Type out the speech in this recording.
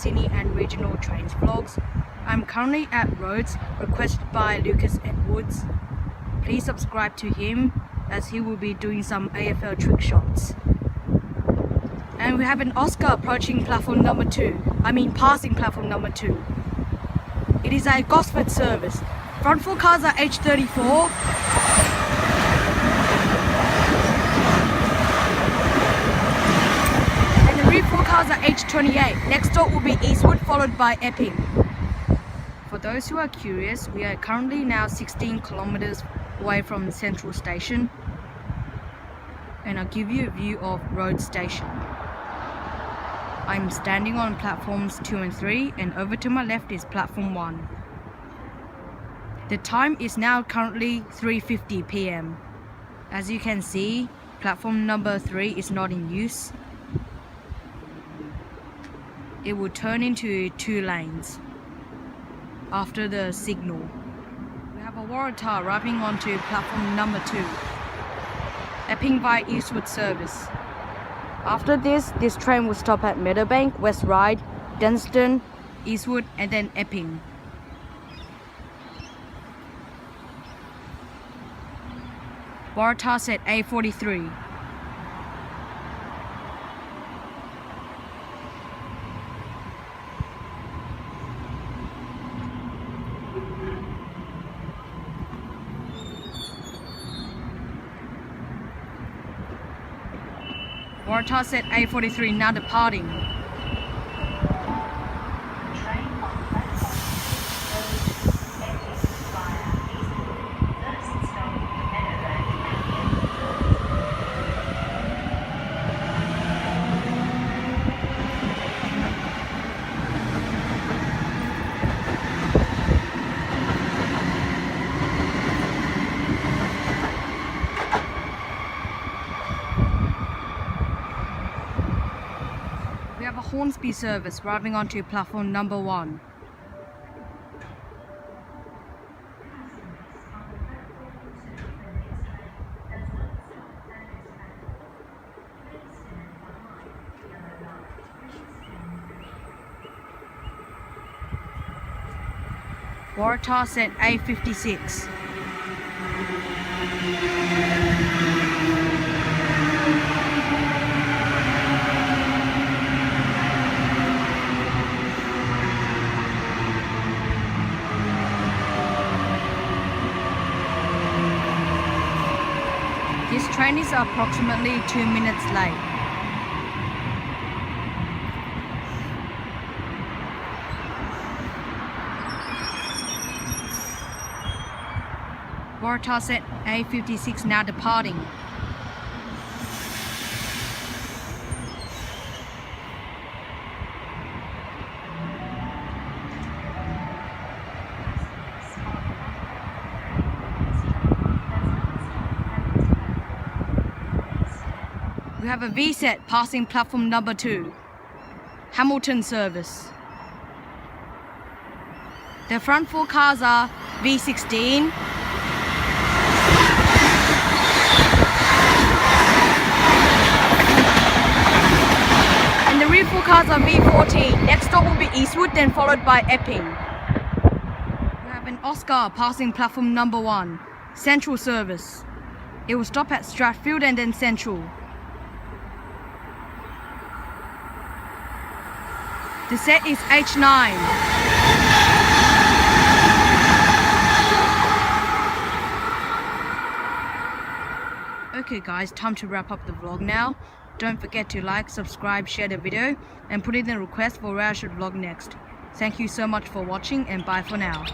Sydney and regional trains vlogs. I'm currently at Rhodes, requested by Lucas and Woods. Please subscribe to him as he will be doing some AFL trick shots. And we have an Oscar approaching platform number 2. Passing platform number 2. It is a Gosford service. Front 4 cars are H34. And the rear 4 cars are H28. Next stop will be Eastwood, followed by Epping. For those who are curious, we are currently now 16 kilometers away from the central station. And I'll give you a view of Rhodes Station. I'm standing on platforms 2 and 3, and over to my left is platform 1. The time is now currently 3:50 PM. As you can see, platform number 3 is not in use. It will turn into 2 lanes after the signal. We have a Waratah arriving onto platform number 2. Epping via Eastwood service. After this train will stop at Meadowbank, West Ryde, Dunstan, Eastwood, and then Epping. Waratah set A43. Waratah set A43 now departing. We have a Hornsby service arriving onto platform number 1. Waratah set A56. This train is approximately 2 minutes late. Waratah set A56 now departing. We have a V-set passing platform number 2. Hamilton service. The front 4 cars are V16. And the rear 4 cars are V14. Next stop will be Eastwood, then followed by Epping. We have an Oscar passing platform number 1. Central service. It will stop at Strathfield and then Central. The set is H9. Okay guys, time to wrap up the vlog now. Don't forget to like, subscribe, share the video, and put in a request for where I should vlog next. Thank you so much for watching, and bye for now.